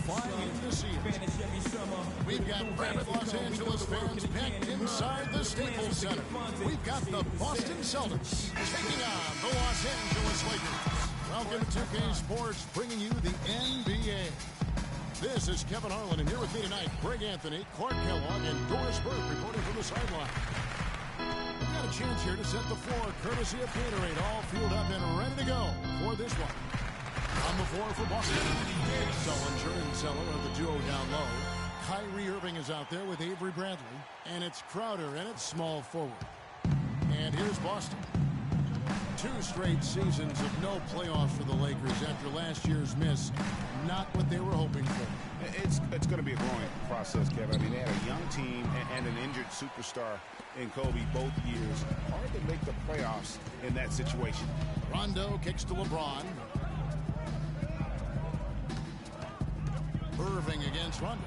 fly in to see it. We've got rabid Los Angeles fans packed inside the Staples Center. We've got the Boston Celtics taking on the Los Angeles Lakers. Welcome to 2K Sports, bringing you the NBA. This is Kevin Harlan, and here with me tonight, Greg Anthony, Clark Kellogg, and Doris Burke reporting from the sideline. We've got a chance here to set the floor, courtesy of Gatorade, all fueled up and ready to go for this one. On the floor for Boston, Sullinger and Zeller are the duo down low. Kyrie Irving is out there with Avery Bradley, and it's Crowder, and it's small forward. And here's Boston. 2 straight seasons of no playoffs for the Lakers after last year's miss. Not what they were hoping for. It's going to be a growing process, Kevin. I mean, they had a young team and an injured superstar in Kobe both years. Hard to make the playoffs in that situation. Rondo kicks to LeBron. Irving against Rondo.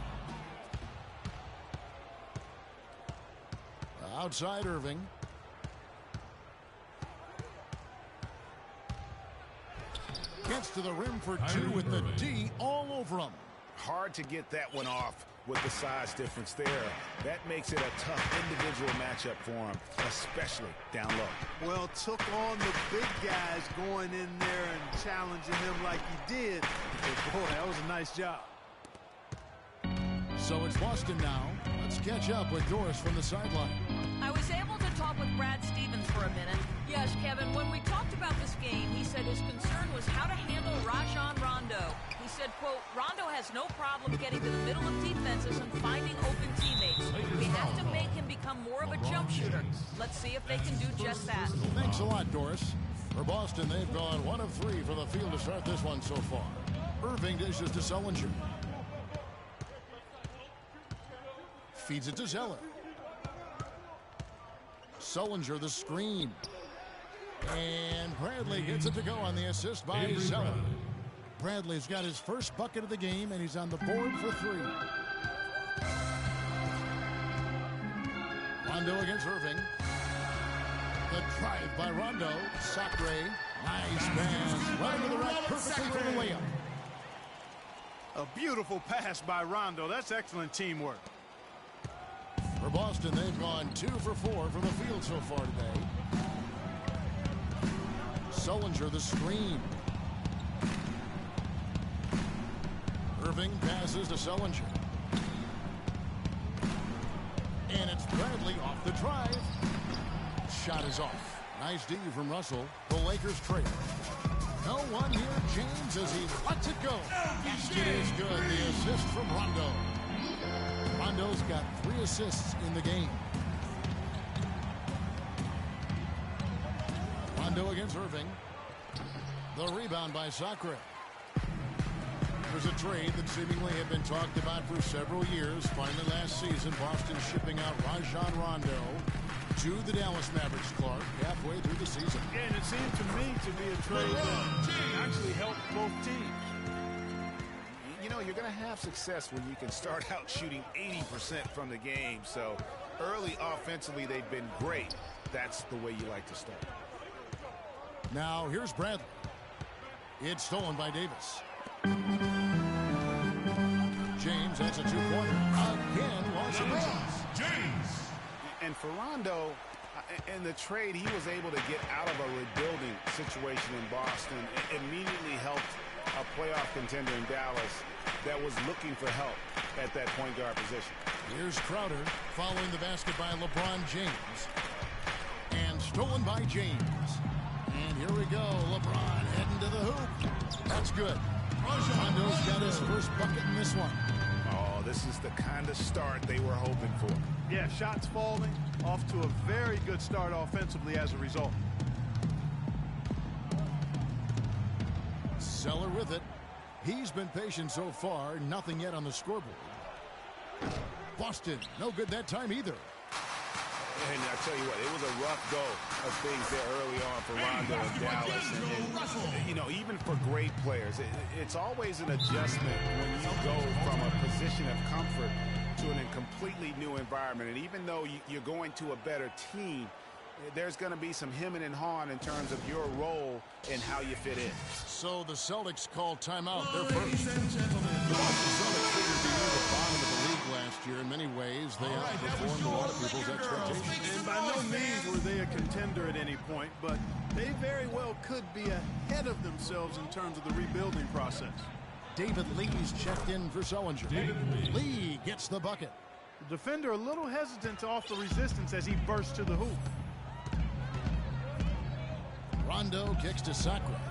Outside Irving. Gets to the rim for 2 with the D all over him. Hard to get that one off with the size difference there. That makes it a tough individual matchup for him, especially down low. Well, took on the big guys going in there and challenging him like he did. But boy, that was a nice job. So it's Boston now. Let's catch up with Doris from the sideline. I was able to talk with Brad Stevens for a minute. Yes, Kevin, when we talked about this game, he said his concern was how to handle Rajon Rondo. He said, quote, Rondo has no problem getting to the middle of defenses and finding open teammates. We have to make him become more of a jump shooter. Let's see if they can do just that. Thanks a lot, Doris. For Boston, they've gone 1 of 3 from the field to start this one so far. Irving dishes to Sullinger. Feeds it to Zeller. Sullinger the screen. And Bradley gets it to go on the assist by Zeller. Bradley's got his first bucket of the game, and he's on the board for 3. Rondo against Irving. The drive by Rondo. Sacre. Nice pass. Right to the right, perfectly for the layup. A beautiful pass by Rondo. That's excellent teamwork. For Boston, they've gone 2 for 4 from the field so far today. Sullinger the screen. Irving passes to Sullinger. And it's Bradley off the drive. Shot is off. Nice D from Russell. The Lakers trail. No one near James as he lets it go. It is good. The assist from Rondo. Rondo's got 3 assists in the game. Rondo against Irving. The rebound by Sacre. There's a trade that seemingly had been talked about for several years. Finally last season, Boston shipping out Rajon Rondo to the Dallas Mavericks, Clark, halfway through the season. Yeah, and it seemed to me to be a trade that actually helped both teams. You know, you're going to have success when you can start out shooting 80% from the game. So early offensively, they've been great. That's the way you like to start. Now here's Bradley. It's stolen by Davis. James, that's a 2-pointer. Again, Los Angeles. James. And for Rondo, in the trade, he was able to get out of a rebuilding situation in Boston. It immediately helped a playoff contender in Dallas that was looking for help at that point guard position. Here's Crowder following the basket by LeBron James. And stolen by James. And here we go. LeBron heading to the hoop. That's good. Rondo's got his first bucket in this one. Oh, this is the kind of start they were hoping for. Yeah, shots falling. Off to a very good start offensively as a result. Zeller with it. He's been patient so far. Nothing yet on the scoreboard. Boston, no good that time either. And I tell you what, it was a rough go of things there early on for Rondo and Dallas. And, you know, even for great players, it's always an adjustment when you go from a position of comfort to a completely new environment. And even though you're going to a better team, there's going to be some hemming and hawing in terms of your role and how you fit in. So the Celtics call timeout. They're first. The Boston Celtics figured to be near the bottom of the league last year. In many ways, they outperformed a lot of people's expectations. And by no means were they a contender at any point, but they very well could be ahead of themselves in terms of the rebuilding process. David Lee's checked in for Sullinger. Lee gets the bucket. The defender a little hesitant to offer resistance as he bursts to the hoop. Rondo kicks to Sacra.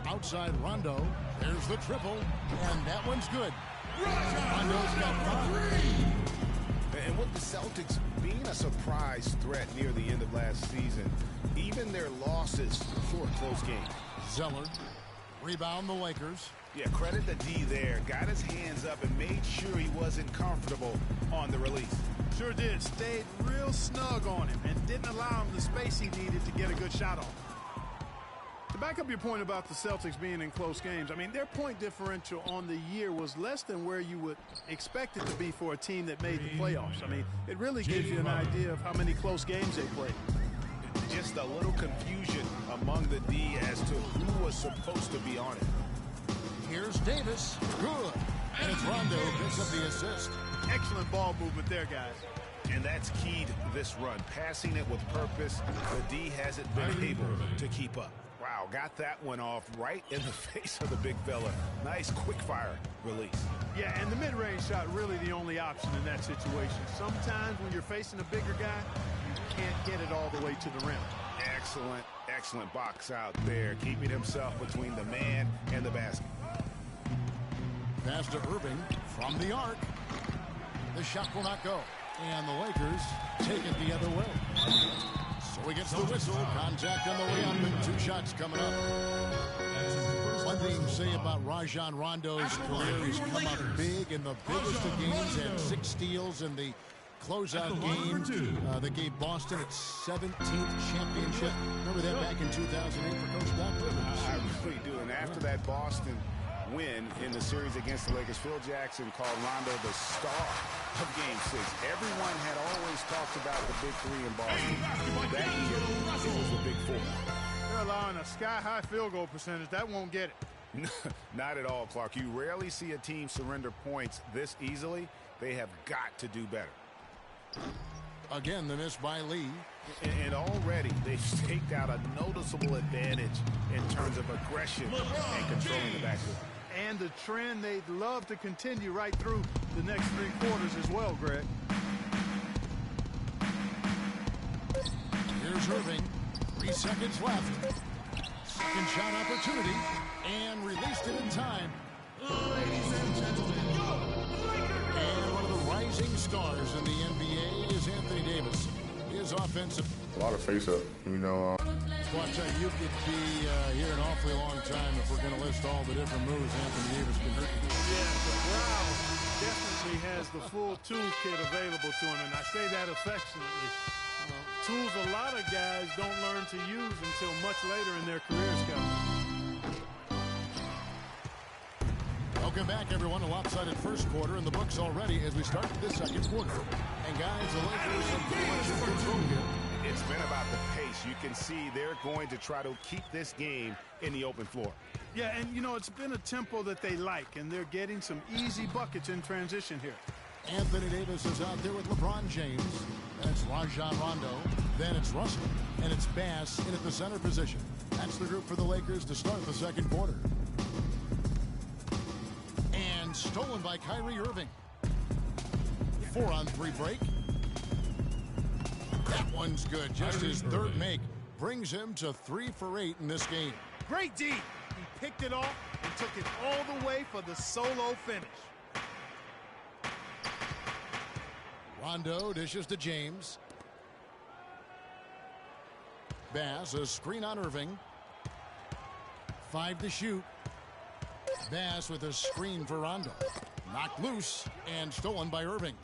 Outside Rondo. There's the triple, and that one's good. Rondo's got 5. And with the Celtics being a surprise threat near the end of last season, even their losses short close games. Zeller, rebound the Lakers. Yeah, credit the D there. Got his hands up and made sure he wasn't comfortable on the release. Sure did. Stayed real snug on him and didn't allow him the space he needed to get a good shot off. To back up your point about the Celtics being in close games, I mean, their point differential on the year was less than where you would expect it to be for a team that made the playoffs. I mean, it really gives you an idea of how many close games they played. Just a little confusion among the D as to who was supposed to be on it. Here's Davis. Good. And it's Rondo who picks up the assist. Excellent ball movement there, guys. And that's key to this run. Passing it with purpose. The D hasn't been able to keep up. Wow, got that one off right in the face of the big fella. Nice quick fire release. Yeah, and the mid-range shot really the only option in that situation. Sometimes when you're facing a bigger guy, you can't get it all the way to the rim. Excellent box out there, keeping himself between the man and the basket. Pass to Irving from the arc. The shot will not go. And the Lakers take it the other way. So he gets the whistle. Contact on the way up and 2 shots coming up. One thing to say about Rajon Rondo's career, he's come up big in the biggest of games, had 6 steals in the closeout game that gave Boston its 17th championship. Remember that back in 2008 for Coach Doc? I really do. And after that Boston win in the series against the Lakers, Phil Jackson called Rondo the star of Game 6. Everyone had always talked about the big 3 in Boston. That year, it was the big 4. They're allowing a sky-high field goal percentage. That won't get it. Not at all, Clark. You rarely see a team surrender points this easily. They have got to do better. Again, the miss by Lee. And already they've staked out a noticeable advantage in terms of aggression and controlling the backcourt. And the trend they'd love to continue right through the next 3 quarters as well, Greg. Here's Irving. 3 seconds left. Second shot opportunity. And released it in time. Ladies and gentlemen, And one of the rising stars in the NBA is Anthony Davis. His offensive. A lot of face-up, you know. Well, I tell you, you could be here an awfully long time if we're going to list all the different moves Anthony Davis can hurt you. Yeah, the Brown definitely has the full toolkit available to him, and I say that affectionately. Tools a lot of guys don't learn to use until much later in their careers, Coach. Welcome back, everyone. A lopsided first quarter in the books already as we start the second quarter. And guys, the Lakers have pretty much in control here. It's been about the pace. You can see they're going to try to keep this game in the open floor. Yeah, and, you know, it's been a tempo that they like, and they're getting some easy buckets in transition here. Anthony Davis is out there with LeBron James. Then it's Rajon Rondo. Then it's Russell. And it's Bass in at the center position. That's the group for the Lakers to start the second quarter. And stolen by Kyrie Irving. 4-on-3 break. That one's good. Just his third make brings him to 3 for 8 in this game. Great D. He picked it off and took it all the way for the solo finish. Rondo dishes to James. Bass, a screen on Irving. 5 to shoot. Bass with a screen for Rondo. Knocked loose and stolen by Irving.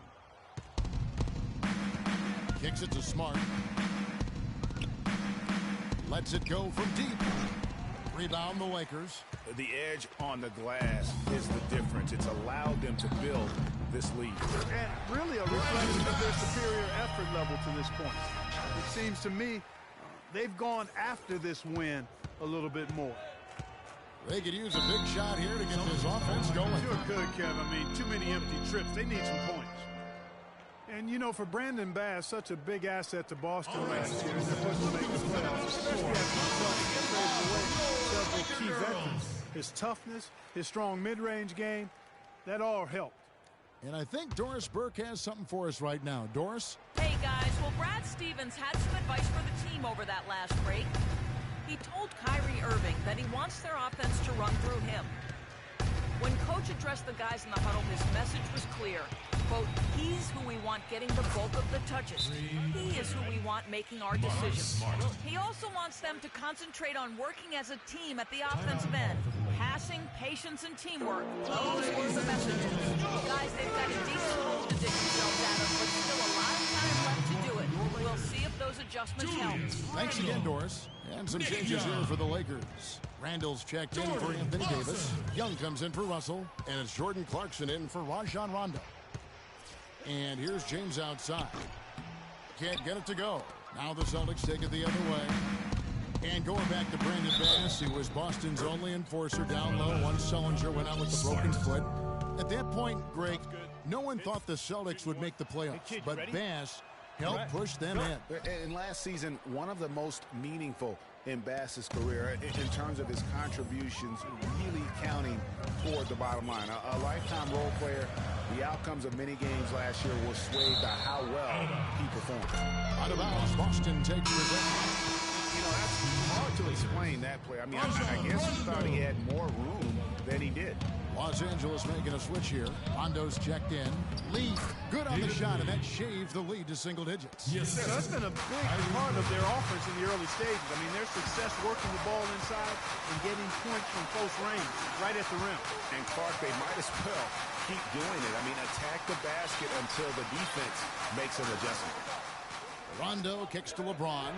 Kicks it to Smart. Lets it go from deep. Rebound the Lakers. The edge on the glass is the difference. It's allowed them to build this lead. And really a reflection of their superior effort level to this point. It seems to me they've gone after this win a little bit more. They could use a big shot here to get this offense going. Sure could, Kev. I mean, too many empty trips. They need some points. And, you know, for Brandon Bass, such a big asset to Boston last year, they're supposed to make the playoffs, especially after the Celtics traded away several key veterans. His toughness, his strong mid-range game, that all helped. And I think Doris Burke has something for us right now. Doris? Hey, guys. Well, Brad Stevens had some advice for the team over that last break. He told Kyrie Irving that he wants their offense to run through him. When Coach addressed the guys in the huddle, his message was clear. Quote, he's who we want getting the bulk of the touches. He is who we want making our decisions. He also wants them to concentrate on working as a team at the offensive end. Passing, patience, and teamwork. Those were the messages. Guys, they've got a decent hole to dig themselves out of, but still a lot of time left to do it. We'll see if those adjustments help. Thanks again, Doris. And some changes here for the Lakers. Randall's checked in for Anthony Davis. Young comes in for Russell. And it's Jordan Clarkson in for Rajon Rondo. And here's James outside. Can't get it to go. Now the Celtics take it the other way. And going back to Brandon Bass, he was Boston's only enforcer down low. One Sullinger went out with a broken foot. At that point, Greg, no one thought the Celtics would make the playoffs. But Bass helped push them in. And last season, one of the most meaningful in Bass's career in terms of his contributions really counting toward the bottom line. A lifetime role player. The outcomes of many games last year were swayed by how well he performed. Out of bounds, Boston takes possession. You know, that's hard to explain that play. I mean, I guess he thought he had more room than he did. Los Angeles making a switch here. Rondo's checked in. Lee, good on the shot, and that shaved the lead to single digits. Yes, that's been a big part of their offense in the early stages. I mean, their success working the ball inside and getting points from close range, right at the rim. And Clark, they might as well keep doing it. I mean, attack the basket until the defense makes an adjustment. Rondo kicks to LeBron.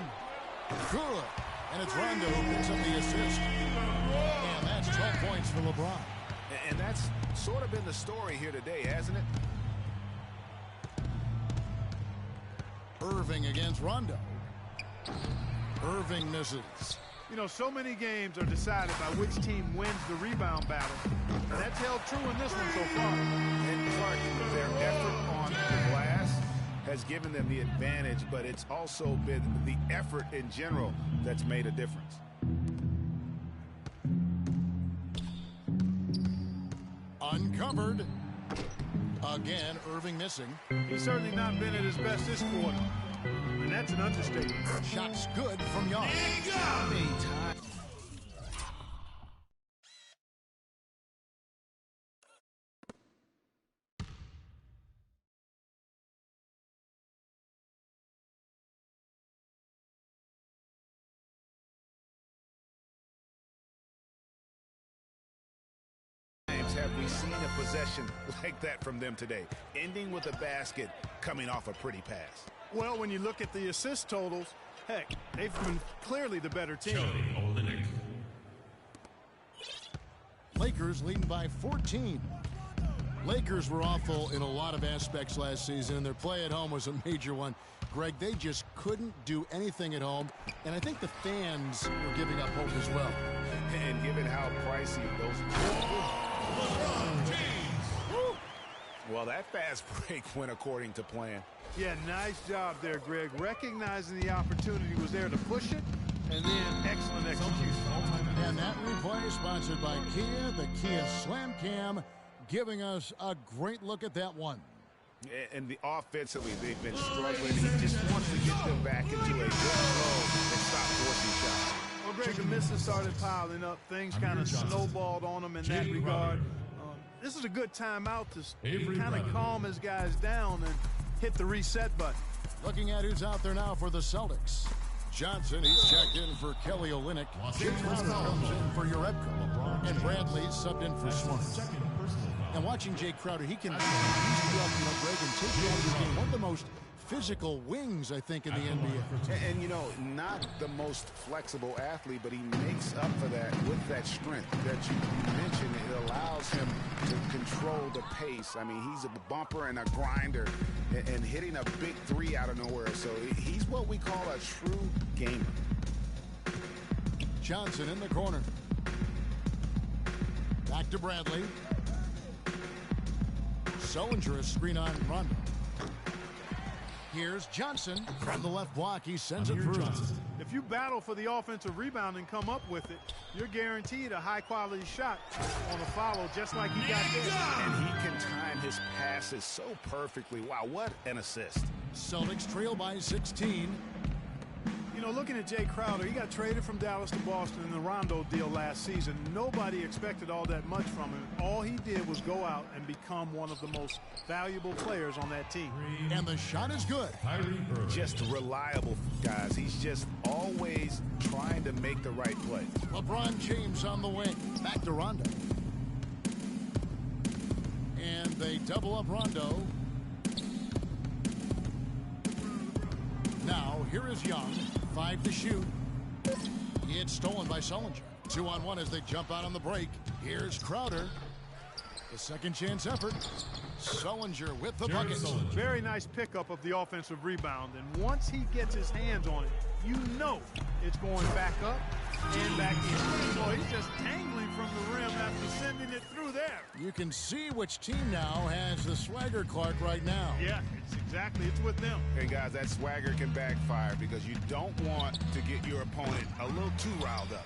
Good. And it's Rondo who picks up the assist. And that's 12 points for LeBron. And that's sort of been the story here today, hasn't it? Irving against Rondo. Irving misses. You know, so many games are decided by which team wins the rebound battle. And that's held true in this one so far. And Clark, their effort on the glass has given them the advantage, but it's also been the effort in general that's made a difference. Uncovered. Again, Irving missing. He's certainly not been at his best this quarter. And that's an understatement. Shot's good from Young. Have we seen a possession like that from them today, ending with a basket coming off a pretty pass? Well, when you look at the assist totals, heck, they've been clearly the better team. Lakers leading by 14. Lakers were awful in a lot of aspects last season, and their play at home was a major one. Greg, they just couldn't do anything at home, and I think the fans were giving up hope as well. And given how pricey those well, that fast break went according to plan. Yeah, nice job there, Greg. Recognizing the opportunity was there to push it, and then excellent execution. And that replay is sponsored by Kia, the Kia Slam Cam, giving us a great look at that one. And offensively, they've been struggling. He just wants to get them back into a good flow and stop forcing shots. Well, Greg, the misses started piling up. Things kind of snowballed on him in that regard. This is a good timeout to kind of calm his guys down and hit the reset button. Looking at who's out there now for the Celtics. Johnson, he's checked in for Kelly Olynyk. Jay Crowder comes in for Urebko. And Bradley subbed in for Smart. And watching Jay Crowder, he can boost you up, Greg, and take you out of the game. One of the most physical wings, I think, in the NBA. And, you know, not the most flexible athlete, but he makes makes up for that with that strength that you mentioned. It allows him to control the pace. I mean, he's a bumper and a grinder and hitting a big three out of nowhere. So he's what we call a true gamer. Johnson in the corner. Back to Bradley. Sullinger, a screen on Rondo. Here's Johnson from the left block. He sends it through. If you battle for the offensive rebound and come up with it, you're guaranteed a high-quality shot on a follow, just like he got there. And he can time his passes so perfectly. Wow, what an assist. Celtics trail by 16. You know, looking at Jay Crowder, he got traded from Dallas to Boston in the Rondo deal last season. Nobody expected all that much from him. All he did was go out and become one of the most valuable players on that team. And the shot is good. Just reliable, guys. He's just always trying to make the right play. LeBron James on the wing. Back to Rondo. And they double up Rondo. Now, here is Young. 5 to shoot. It's stolen by Sullinger. 2-on-1 as they jump out on the break. Here's Crowder. The second chance effort. Sullinger with the bucket. Very nice pickup of the offensive rebound. And once he gets his hands on it, you know it's going back up and back in. Boy, he's just tangling from the rim after sending it through there. You can see which team now has the swagger, Clark, right now. Yeah, it's with them. Hey, guys, that swagger can backfire because you don't want to get your opponent a little too riled up.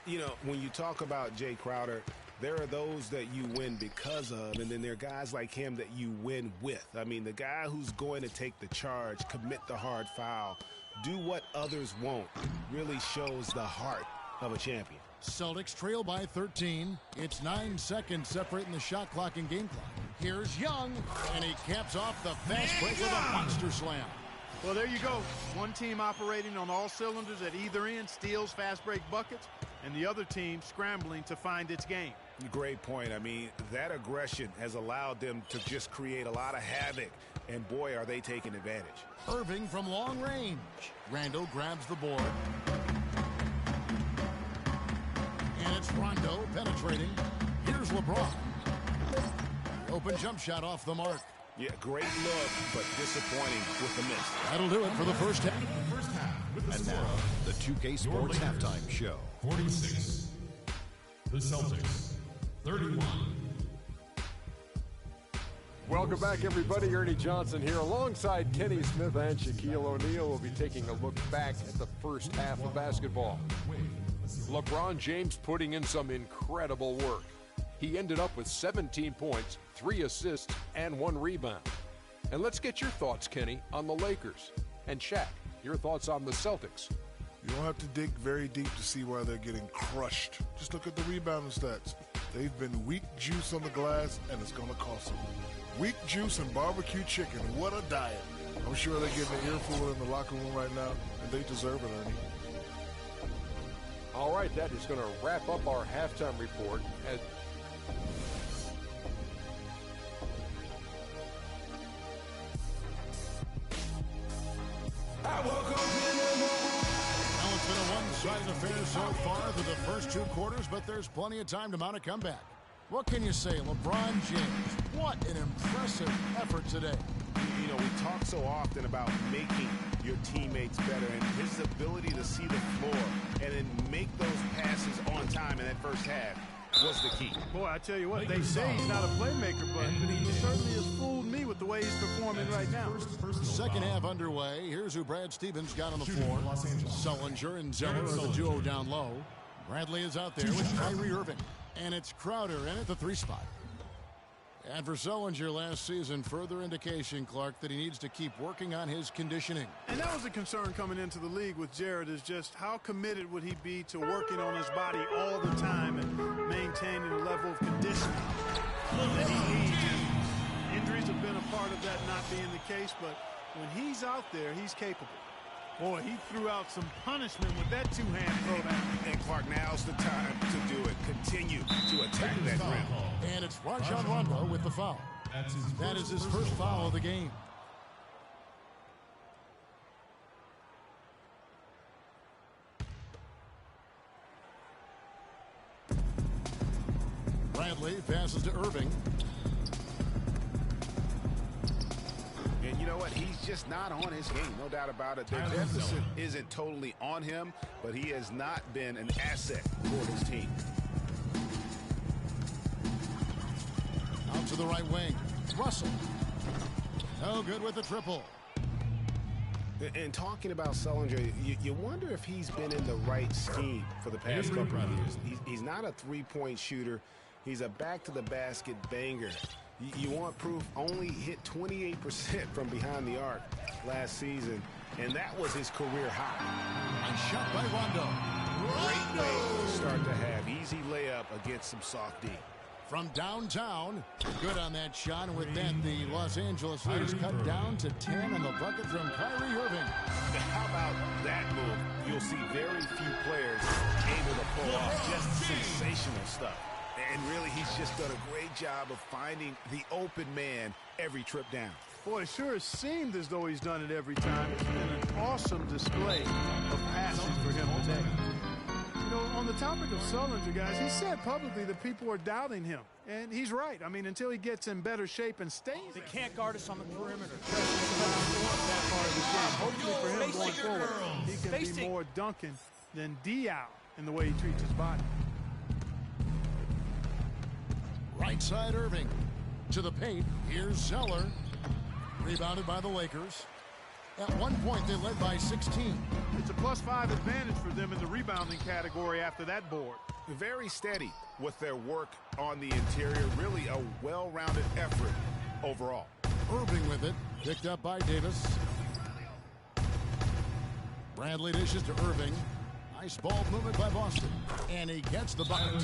You know, when you talk about Jay Crowder, there are those that you win because of, and then there are guys like him that you win with. I mean, the guy who's going to take the charge, commit the hard foul, do what others won't, really shows the heart of a champion. Celtics trail by 13. It's 9 seconds separating the shot clock and game clock. Here's Young, and he caps off the fast break with a monster slam. Well, there you go. One team operating on all cylinders at either end, steals fast break buckets, and the other team scrambling to find its game. Great point. I mean, that aggression has allowed them to just create a lot of havoc, and boy, are they taking advantage. Irving from long range. Randall grabs the board. And it's Rondo penetrating. Here's LeBron. Open jump shot off the mark. Yeah, great look, but disappointing with the miss. That'll do it for the first half. And now, the 2K Sports Halftime Show. 46. The Celtics, 31. Welcome back, everybody. Ernie Johnson here alongside Kenny Smith and Shaquille O'Neal. We'll be taking a look back at the first half of basketball. LeBron James putting in some incredible work. He ended up with 17 points, 3 assists, and 1 rebound. And let's get your thoughts, Kenny, on the Lakers. And Shaq, your thoughts on the Celtics. You don't have to dig very deep to see why they're getting crushed. Just look at the rebounding stats. They've been weak juice on the glass, and it's going to cost them. Weak juice and barbecue chicken. What a diet. I'm sure they're getting an earful in the locker room right now, and they deserve it, Ernie. All right, that is going to wrap up our halftime report. Well, it's been a one-sided affair so far through the first 2 quarters, but there's plenty of time to mount a comeback. What can you say, LeBron James? What an impressive effort today. You know, we talk so often about making your teammates better, and his ability to see the floor and then make those passes on time in that first half was the key. Boy, I tell you what, they say he's not a playmaker, but he certainly has fooled me with the way he's performing right now. Second half underway. Here's who Brad Stevens got on the floor. Sullinger and Zeller are the duo down low. Bradley is out there with Kyrie Irving. And it's Crowder in at the 3 spot. And for Sullinger last season, further indication, Clark, that he needs to keep working on his conditioning. And that was a concern coming into the league with Jared, is just how committed would he be to working on his body all the time and maintaining the level of conditioning that he needs. Injuries have been a part of that not being the case, but when he's out there, he's capable. Boy, he threw out some punishment with that 2-hand throwdown. And Clark, now's the time to do it. Continue to attack that rim. And it's Rajon Rondo with the foul. That is his first foul of the game. Bradley passes to Irving. And you know what? He's just not on his game. No doubt about it. Their deficit isn't totally on him, but he has not been an asset for his team. Out to the right wing. Russell. No good with the triple. And talking about Sullinger, you wonder if he's been in the right scheme for the past couple of years. He's not a three-point shooter. He's a back-to-the-basket banger. You want proof? Only hit 28% from behind the arc last season, and that was his career high. Nice shot by Rondo. Great way to start to have. Easy layup against some soft D. From downtown, good on that shot, and with that, the Los Angeles Lakers cut down to 10 on the bucket from Kyrie Irving. How about that move? You'll see very few players able to pull off just sensational stuff. And really, he's just done a great job of finding the open man every trip down. Boy, it sure has seemed as though he's done it every time. It's been an awesome display of passing for him today. You know, on the topic of Sullinger, guys, he said publicly that people are doubting him. And he's right. I mean, until he gets in better shape and stays. They can't guard us on the perimeter. That part of the game. Hopefully for him going forward, he can be more Duncan than Diao in the way he treats his body. Right side Irving. To the paint. Here's Zeller. Rebounded by the Lakers. At one point, they led by 16. It's a +5 advantage for them in the rebounding category after that board. Very steady with their work on the interior. Really a well-rounded effort overall. Irving with it. Picked up by Davis. Bradley dishes to Irving. Nice ball movement by Boston. And he gets the bucket.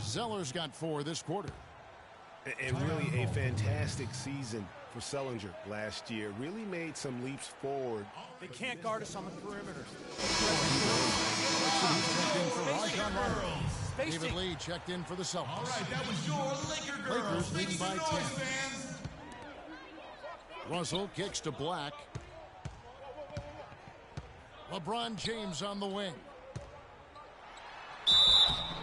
Zeller's got 4 this quarter. And really a fantastic season for Sullinger last year. Really made some leaps forward. They can't guard us on the perimeter. David Lee checked in for the Celtics. All right, that was your Laker girls. Lakers leading by 10. Fans. Russell kicks to Black. LeBron James on the wing.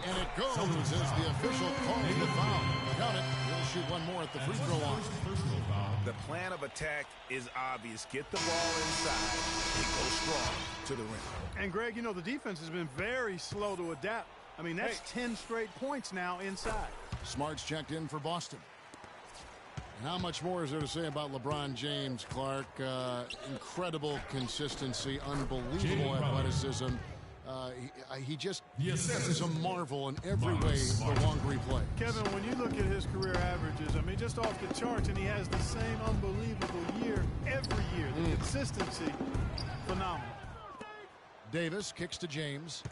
And it goes as the official calls the foul. Count it. We'll shoot one more at the free throw line. The plan of attack is obvious. Get the ball inside and go strong to the rim. And, Greg, you know, the defense has been very slow to adapt. I mean, that's 10 straight points now inside. Smart's checked in for Boston. And how much more is there to say about LeBron James, Clark? Incredible consistency, unbelievable athleticism. He just is a marvel in every way the longer he plays. Kevin, when you look at his career averages, I mean, just off the charts, and he has the same unbelievable year every year. The consistency, phenomenal. Davis kicks to James.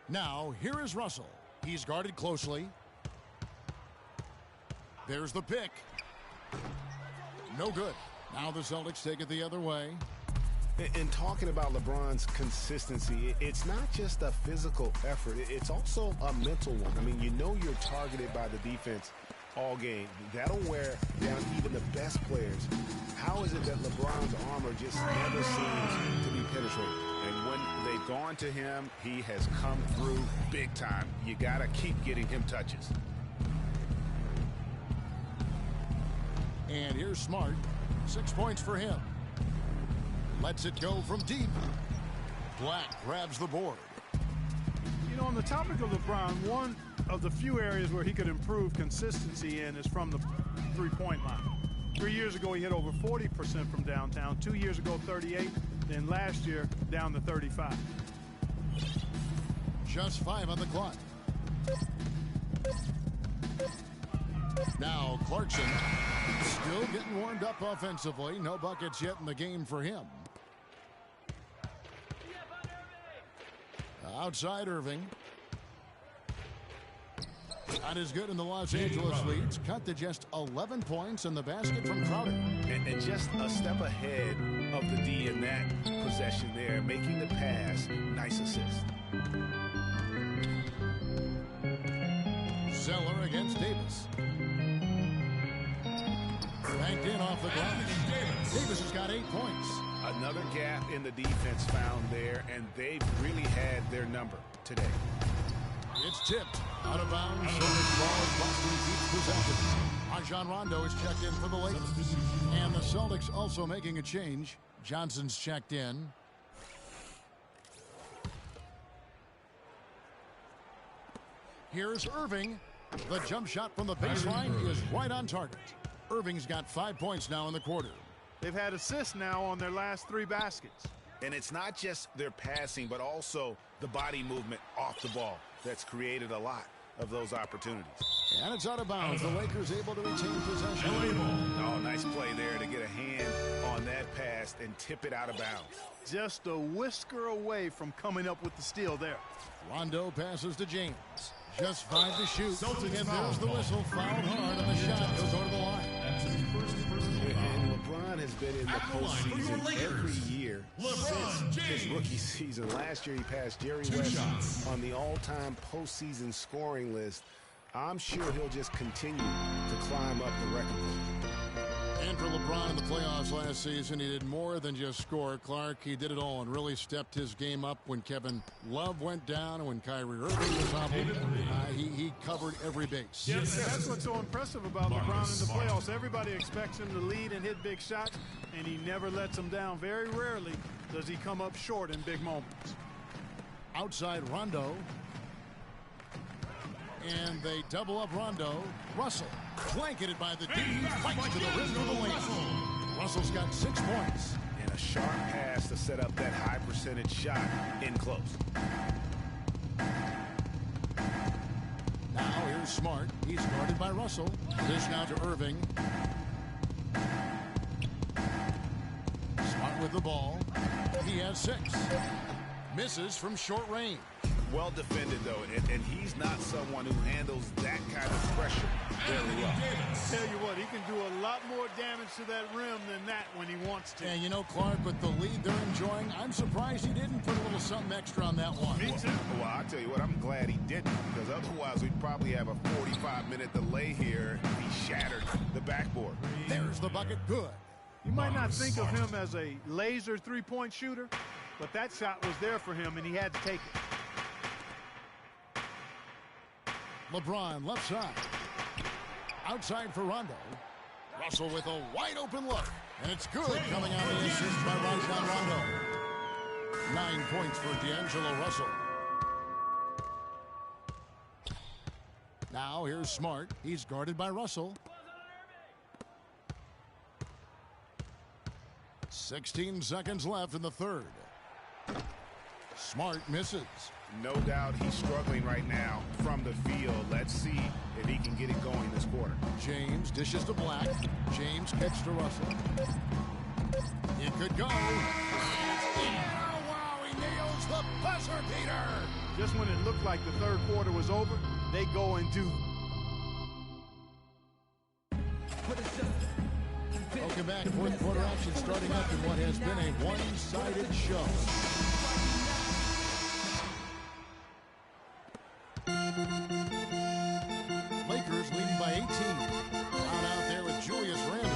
Now, here is Russell. He's guarded closely. There's the pick. No good. Now the Celtics take it the other way. And talking about LeBron's consistency, it's not just a physical effort. It's also a mental one. I mean, you know you're targeted by the defense all game. That'll wear down even the best players. How is it that LeBron's armor just never seems to be penetrated? And when they've gone to him, he has come through big time. You got to keep getting him touches. And here's Smart. 6 points for him. Lets it go from deep. Black grabs the board. You know, on the topic of LeBron, one of the few areas where he could improve consistency in is from the three-point line. 3 years ago, he hit over 40% from downtown. 2 years ago, 38. Then last year, down to 35. Just 5 on the clock. Now Clarkson still getting warmed up offensively. No buckets yet in the game for him. Outside Irving. Not as good in the Los Angeles leads. Cut to just 11 points in the basket from Crowder. And just a step ahead of the D in that possession there, making the pass. Nice assist. Zeller against Davis. Banked in off the glass. Davis has got 8 points. Another gap in the defense found there, and they've really had their number today. It's tipped out of bounds. So this ball as Boston keeps possession. Rajon Rondo is checked in for the Lakers. And the Celtics also making a change. Johnson's checked in. Here's Irving. The jump shot from the baseline is right on target. Irving's got 5 points now in the quarter. They've had assists now on their last 3 baskets. And it's not just their passing, but also the body movement off the ball that's created a lot of those opportunities. And it's out of bounds. The Lakers able to retain possession. Oh, nice play there to get a hand on that pass and tip it out of bounds. Just a whisker away from coming up with the steal there. Rondo passes to James. Just 5 to shoot. And there's the whistle. Fouled hard on the shot. He'll go to the line. And LeBron has been in the postseason every year since his rookie season. Last year he passed Jerry West on the all-time postseason scoring list. I'm sure he'll just continue to climb up the record book. And for LeBron in the playoffs last season, he did more than just score. Clark, he did it all and really stepped his game up when Kevin Love went down and when Kyrie Irving was hobbled. He covered every base. Yes, that's what's so impressive about LeBron in the playoffs. Everybody expects him to lead and hit big shots, and he never lets them down. Very rarely does he come up short in big moments. Outside Rondo. And they double up Rondo. Russell, blanketed by the D, fights to the rim for the win. Russell's got 6 points. And a sharp pass to set up that high percentage shot in close. Now here's Smart. He's guarded by Russell. Dish now to Irving. Smart with the ball. He has 6. Misses from short range. Well defended, though, and he's not someone who handles that kind of pressure very well. Tell you what, he can do a lot more damage to that rim than that when he wants to. And you know, Clark, with the lead they're enjoying, I'm surprised he didn't put a little something extra on that one. Me too. Well, I'll tell you what, I'm glad he didn't, because otherwise we'd probably have a 45-minute delay here if he shattered the backboard. There's the bucket. Good. You might not think of him as a laser three-point shooter, but that shot was there for him, and he had to take it. LeBron left side. Outside for Rondo. Russell with a wide open look. And it's good coming out of the assist by Rajon Rondo. 9 points for D'Angelo Russell. Now here's Smart. He's guarded by Russell. 16 seconds left in the third. Smart misses. No doubt he's struggling right now from the field. Let's see if he can get it going this quarter. James dishes to Black. James kicks to Russell. It could go. Oh, wow, he nails the buzzer beater. Just when it looked like the third quarter was over, they go and do. Welcome back. Fourth quarter action starting up in what has been a one-sided show. Lakers leading by 18. Down out there with Julius Randle.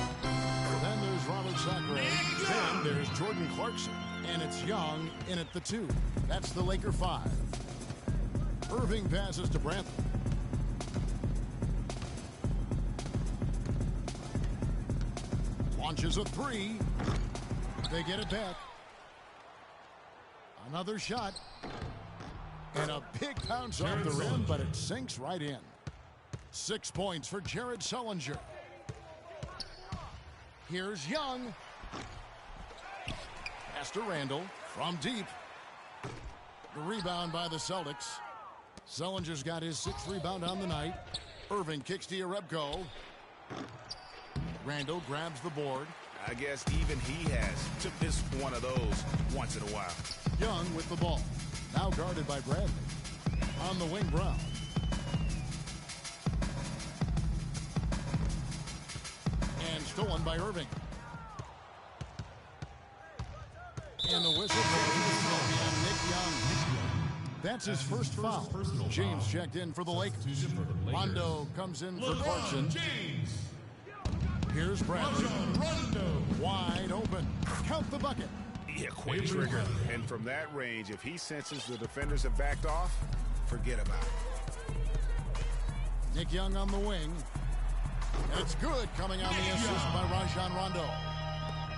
Then there's Robert Sacre. Then there's Jordan Clarkson. And it's Young in at the 2. That's the Laker 5. Irving passes to Brantley. Launches a 3. They get it back. Another shot. And a big bounce off the rim, but it sinks right in. 6 points for Jared Sullinger. Here's Young. Pass to Randle from deep. The rebound by the Celtics. Sullinger's got his 6th rebound on the night. Irving kicks to Jerebko. Randle grabs the board. I guess even he has to miss one of those once in a while. Young with the ball. Now guarded by Bradley. On the wing, Brown. And stolen by Irving. And the whistle for Nick Young. That's his first foul. James checked in for the Lakers. Rondo comes in for Clarkson. Here's Bradley. Wide open. Count the bucket. Yeah, quick trigger. And from that range, if he senses the defenders have backed off, forget about it. Nick Young on the wing. It's good coming on the assist by Rajon Rondo.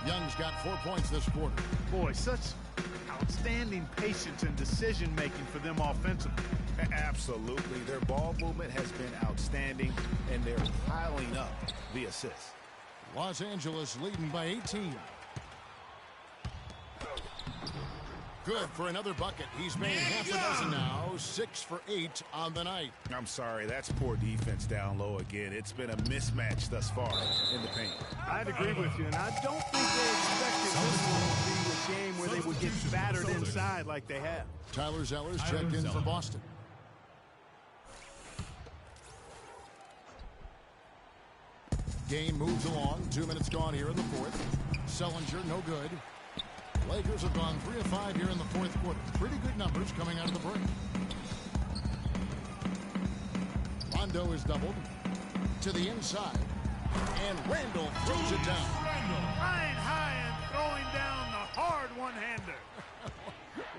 Young's got 4 points this quarter. Boy, such outstanding patience and decision-making for them offensively. Absolutely. Their ball movement has been outstanding, and they're piling up the assists. Los Angeles leading by 18. Good for another bucket. He's made half a dozen now. 6 for 8 on the night. I'm sorry, that's poor defense down low again. It's been a mismatch thus far in the paint. I'd agree with you, and I don't think they expected this one to be a game where they would get battered inside like they have. Tyler Zeller's checked in for Boston. Game moves along. 2 minutes gone here in the fourth. Sellinger, no good. Lakers have gone 3 of 5 here in the fourth quarter. Pretty good numbers coming out of the break. Rondo is doubled to the inside. And Randall throws it down. Flying high and throwing down the hard one-hander.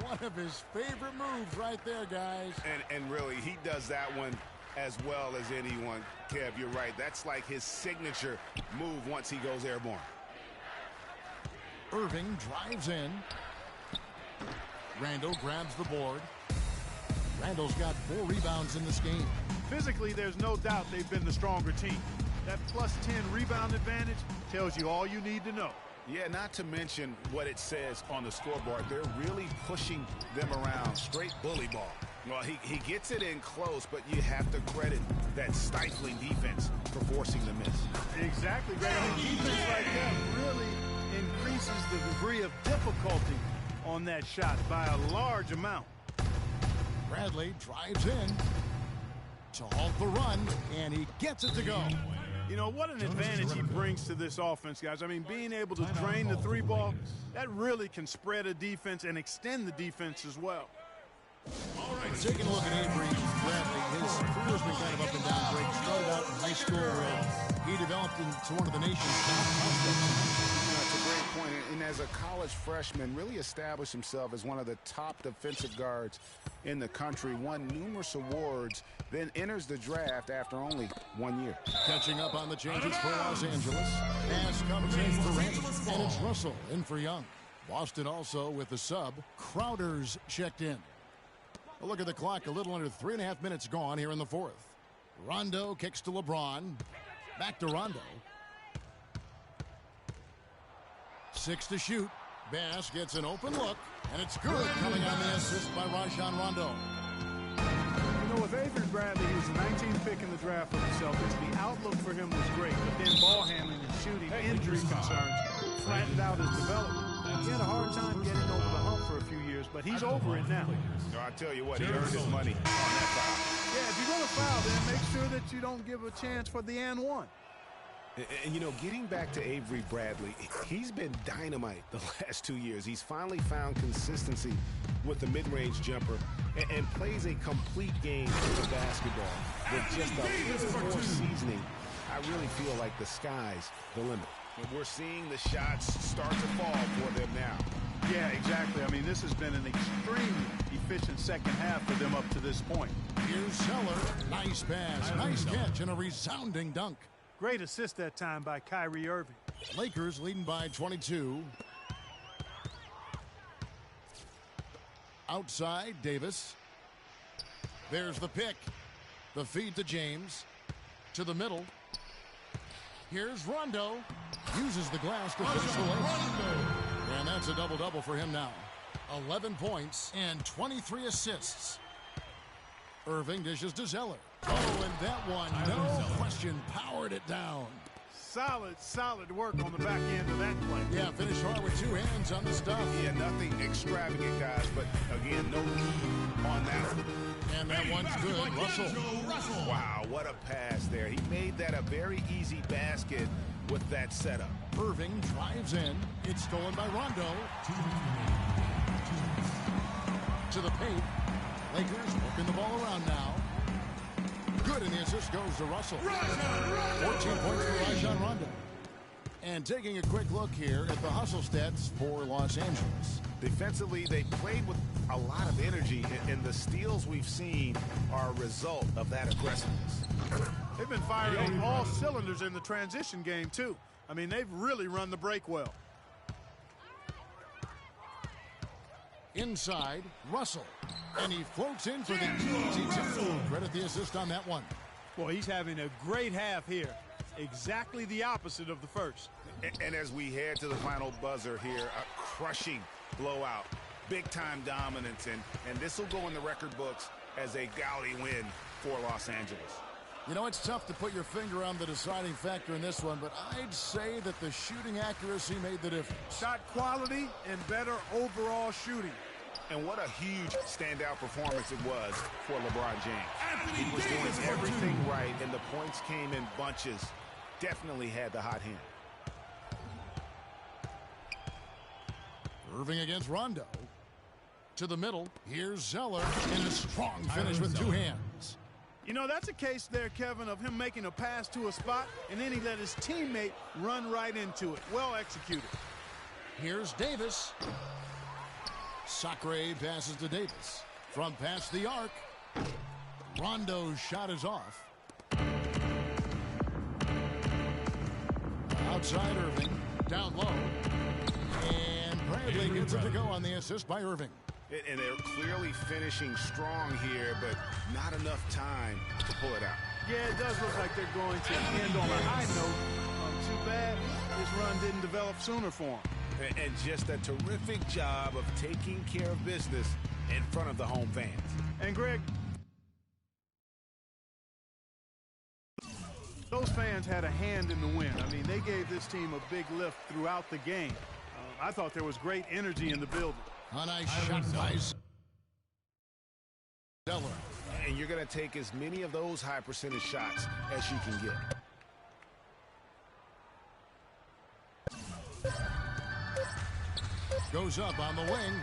One of his favorite moves right there, guys. And really, he does that one as well as anyone. Kev, you're right. That's like his signature move once he goes airborne. Irving drives in. Randall grabs the board. Randall's got 4 rebounds in this game. Physically, there's no doubt they've been the stronger team. That plus 10 rebound advantage tells you all you need to know. Yeah, not to mention what it says on the scoreboard. They're really pushing them around. Straight bully ball. Well, he gets it in close, but you have to credit that stifling defense for forcing the miss. Exactly, Greg. I mean, defense like that really increases the degree of difficulty on that shot by a large amount. Bradley drives in to halt the run, and he gets it to go. You know, what an advantage he brings to this offense, guys. I mean, being able to drain the 3-ball, that really can spread a defense and extend the defense as well. Taking a look at Avery Bradley, his career's been kind of up and down. Greg started out in high school where he developed into one of the nation's top prospects. That's a great point. And as a college freshman, really established himself as one of the top defensive guards in the country, won numerous awards, then enters the draft after only 1 year. Catching up on the changes for Los Angeles. Pass comes in for Randall, and it's Russell in for Young. Boston also with the sub. Crowder's checked in. A look at the clock, a little under 3.5 minutes gone here in the fourth. Rondo kicks to LeBron. Back to Rondo. 6 to shoot. Bass gets an open look, and it's good coming on the assist by Rajon Rondo. You know, with Avery Bradley, he was the 19th pick in the draft for the Celtics. The outlook for him was great, but then ball handling and shooting injury concerns flattened out his development. He had a hard time getting over the hump for a few years, but he's over it now. No, I tell you what, he earned his money on that foul. Yeah, if you're going to foul, then make sure that you don't give a chance for the and one. And, you know, getting back to Avery Bradley, he's been dynamite the last 2 years. He's finally found consistency with the mid-range jumper and plays a complete game of basketball. With just a little more seasoning, I really feel like the sky's the limit. And we're seeing the shots start to fall for them now. Yeah, exactly. I mean, this has been an extremely efficient second half for them up to this point. Here's Zeller. Nice pass, nice catch, and a resounding dunk. Great assist that time by Kyrie Irving. Lakers leading by 22. Outside, Davis. There's the pick. The feed to James. To the middle. Here's Rondo. Uses the glass to finish the way. And that's a double-double for him now. 11 points and 23 assists. Irving dishes to Zeller. Oh, and that one, no question, powered it down. Solid work on the back end of that play. Yeah, finished hard with 2 hands on the stuff. Yeah, nothing extravagant, guys, but again, no lead on that one. And that one's good. Russell. Wow, what a pass there. He made that a very easy basket with that setup. Irving drives in. It's stolen by Rondo. To the paint. Lakers working the ball around now. Good, and the assist goes to Russell. 14 points for Rajon Rondo. And taking a quick look here at the hustle stats for Los Angeles. Defensively, they played with a lot of energy, and the steals we've seen are a result of that aggressiveness. They've been firing on all cylinders in the transition game, too. I mean, they've really run the break well. Inside, Russell. And he floats in for the easy two. Credit the assist on that one. Well, he's having a great half here. Exactly the opposite of the first. And as we head to the final buzzer here, a crushing blowout. Big-time dominance, and this will go in the record books as a gaudy win for Los Angeles. You know, it's tough to put your finger on the deciding factor in this one, but I'd say that the shooting accuracy made the difference. Shot quality and better overall shooting. And what a huge standout performance it was for LeBron James. He was doing everything right, and the points came in bunches. Definitely had the hot hand. Irving against Rondo. To the middle. Here's Zeller in a strong finish with two hands. You know, that's a case there, Kevin, of him making a pass to a spot, and then he let his teammate run right into it. Well executed. Here's Davis. Sacre passes to Davis. From past the arc. Rondo's shot is off. Outside Irving. Down low. And Bradley gets it to go on the assist by Irving. And they're clearly finishing strong here, but not enough time to pull it out. Yeah, it does look like they're going to end on a high note. Too bad this run didn't develop sooner for them. And just a terrific job of taking care of business in front of the home fans. And, Greg, those fans had a hand in the win. I mean, they gave this team a big lift throughout the game. I thought there was great energy in the building. A nice shot by Zeller. And you're going to take as many of those high percentage shots as you can get. Goes up on the wing.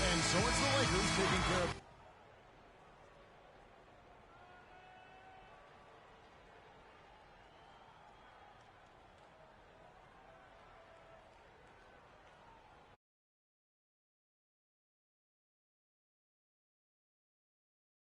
And so it's the Lakers taking care of